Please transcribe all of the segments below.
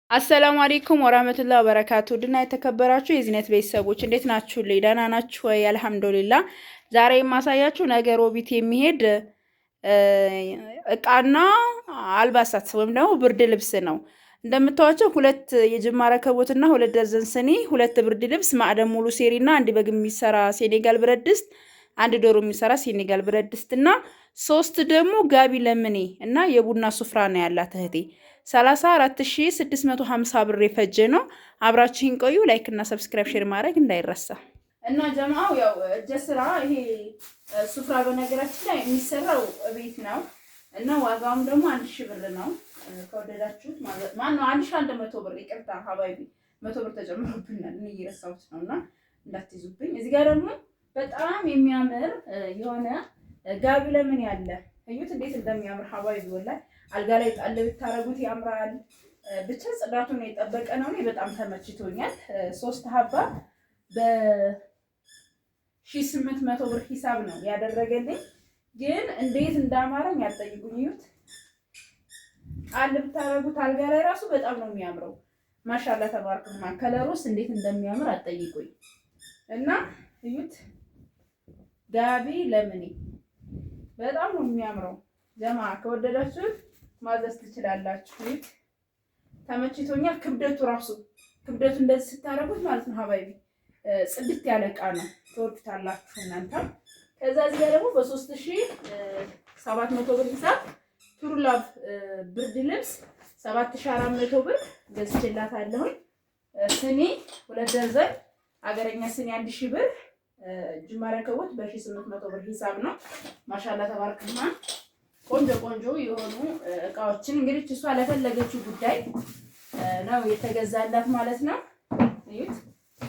አሰላሙ አለይኩም ወራህመቱላሂ ወበረካቱ ድና የተከበራችሁ የዚህነት ቤተሰቦች እንዴት ናችሁ? ደህና ናችሁ ወይ? አልሐምዱሊላህ። ዛሬ የማሳያችሁ ነገ ሮቢት የሚሄድ እቃና አልባሳት ወይም ደግሞ ብርድ ልብስ ነው። እንደምታዩቸው ሁለት የጅማ ረከቦትና ሁለት ደርዘን ስኒ፣ ሁለት ብርድ ልብስ፣ ማዕደን ሙሉ ሴሪና አንድ በግ የሚሰራ ሴኔጋል ብረት ድስት፣ አንድ ዶሮ የሚሰራ ሴኔጋል ብረት ድስትና ሶስት ደግሞ ጋቢ ለምኔ እና የቡና ሱፍራ ነው ያላት እህቴ 34650 ብር የፈጀ ነው። አብራችሁን ቆዩ። ላይክ እና ሰብስክራይብ ሼር ማድረግ እንዳይረሳ እና ጀማው ያው ጀስራ ይሄ ሱፍራ በነገራችን ላይ የሚሰራው ቤት ነው እና ዋጋውም ደግሞ 1000 ብር ነው። ከወደዳችሁት ማለት ማነው 1100 ብር ይቅርታ ሀባይቢ 100 ብር ተጨምሮብናል እኔ እየረሳሁት ነውና እንዳትይዙብኝ። እዚህ ጋር ደግሞ በጣም የሚያምር የሆነ ጋቢ ለምን ያለ እዩት እንዴት እንደሚያምር ሀባይቢ ወላሂ አልጋ ላይ ጣል ብታረጉት ያምራል። ብቻ ጽዳቱን የጠበቀ ነው። እኔ በጣም ተመችቶኛል። 3 ሀባ በ1800 ብር ሂሳብ ነው ያደረገልኝ። ግን እንዴት እንዳማረኝ አትጠይቁኝ። እዩት ጣል ብታረጉት አልጋ ላይ ራሱ በጣም ነው የሚያምረው። ማሻአላ ተባረከ። ከለሩስ እንዴት እንደሚያምር አትጠይቁኝ። እና እዩት ጋቢ ለምኔ በጣም ነው የሚያምረው። ጀማ ከወደዳችሁት ማዘዝ ትችላላችሁ። ተመችቶኛል። ክብደቱ ራሱ ክብደቱ እንደዚህ ስታረጉት ማለት ነው ሀባይቢ ጽድት ያለ እቃ ነው። ትወዱታላችሁ እናንተ። ከዛ እዚህ ጋር ደግሞ በ3700 ብር ሂሳብ ቱርላቭ ብርድ ልብስ 7400 ብር ገዝቼላታለሁ። ስኒ 2 ደርዘን አገረኛ ስኒ 1000 ብር ጅማ ረከቦት በ1800 ብር ሂሳብ ነው። ማሻአላ ተባረከማ። ቆንጆ ቆንጆ የሆኑ እቃዎችን እንግዲህ እሷ ለፈለገችው ጉዳይ ነው የተገዛላት ማለት ነው። እዩት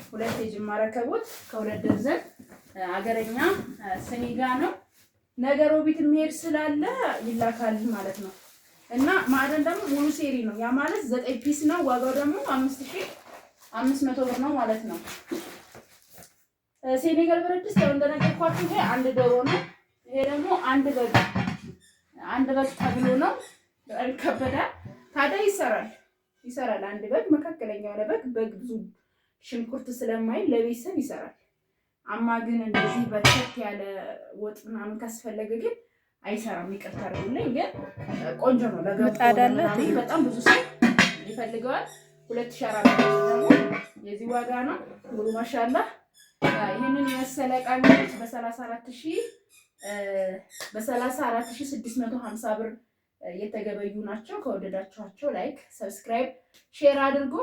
2 የጅማ ረከቦት ከ2 ደርዘን አገረኛ ስኒጋ ነው። ነገ ሮቢት የሚሄድ ስላለ ይላካል ማለት ነው። እና ማዕደን ደግሞ ሙሉ ሴሪ ነው። ያ ማለት 9 ፒስ ነው። ዋጋው ደግሞ 5500 ብር ነው ማለት ነው። ሴኔጋል ብረት ድስት ያው እንደነገርኳችሁ ይሄ አንድ ዶሮ ነው። ይሄ ደግሞ አንድ በግ ተብሎ ነው። በጣም ከበዳል። ታዲያ ይሰራል አንድ በግ መካከለኛ የሆነ በግ ብዙ ሽንኩርት ስለማይል ለቤተሰብ ይሰራል። አማ ግን እንደዚህ በርከት ያለ ወጥ ምናምን ካስፈለገ ግን አይሰራም። ይቅርታ አድርጉልኝ። ግን ቆንጆ ነው። ለገበታ በጣም ብዙ ሰው ይፈልገዋል። 2400 ደግሞ የዚህ ዋጋ ነው። ሙሉ ማሻአላ ይሄንን የመሰለ ዕቃ በ34650 ብር የተገበዩ ናቸው። ከወደዳችኋቸው ላይክ፣ ሰብስክራይብ፣ ሼር አድርጉ።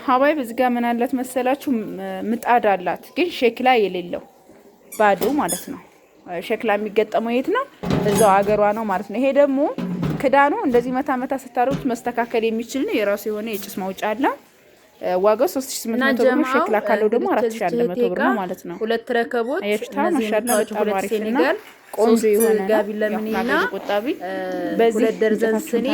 ሀባይ በዚህ ጋር ምን አላት መሰላችሁ? ምጣድ አላት ግን ሸክላ የሌለው ባዶ ማለት ነው። ሸክላ የሚገጠመው የት ነው? እዛው አገሯ ነው ማለት ነው። ይሄ ደግሞ ክዳኑ እንደዚህ መታ ስታሩት መስተካከል የሚችል ነው። የራሱ የሆነ የጭስ ማውጫ አለ። ዋጋው 3800 ብር ነው። ሸክላ ካለው ደግሞ 4100 ብር ነው ማለት ነው። 2 ረከቦት እነዚህ ነው። ሴኔጋል ቆንጆ የሆነ ጋቢ ለምኔና ቆጣቢ በዚህ 2 ደርዘን ስኒ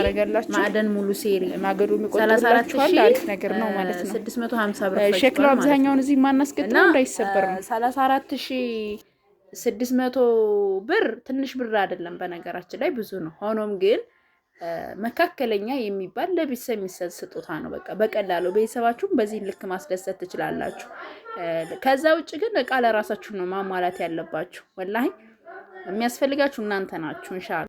ማዕደን ሙሉ ሴሪ ማገዶ የሚቆጥራችሁ አሪፍ ነገር ነው ማለት ነው። 650 ብር ሸክላው አብዛኛውን እዚህ ማናስቀጥለው እንዳይሰበር ነው። 34600 ብር ትንሽ ብር አይደለም በነገራችን ላይ ብዙ ነው። ሆኖም ግን መካከለኛ የሚባል ለቤተሰብ የሚሰጥ ስጦታ ነው። በቃ በቀላሉ ቤተሰባችሁን በዚህ ልክ ማስደሰት ትችላላችሁ። ከዛ ውጭ ግን እቃ ለራሳችሁ ነው ማሟላት ያለባችሁ። ወላሂ የሚያስፈልጋችሁ እናንተ ናችሁ ኢንሻአላህ።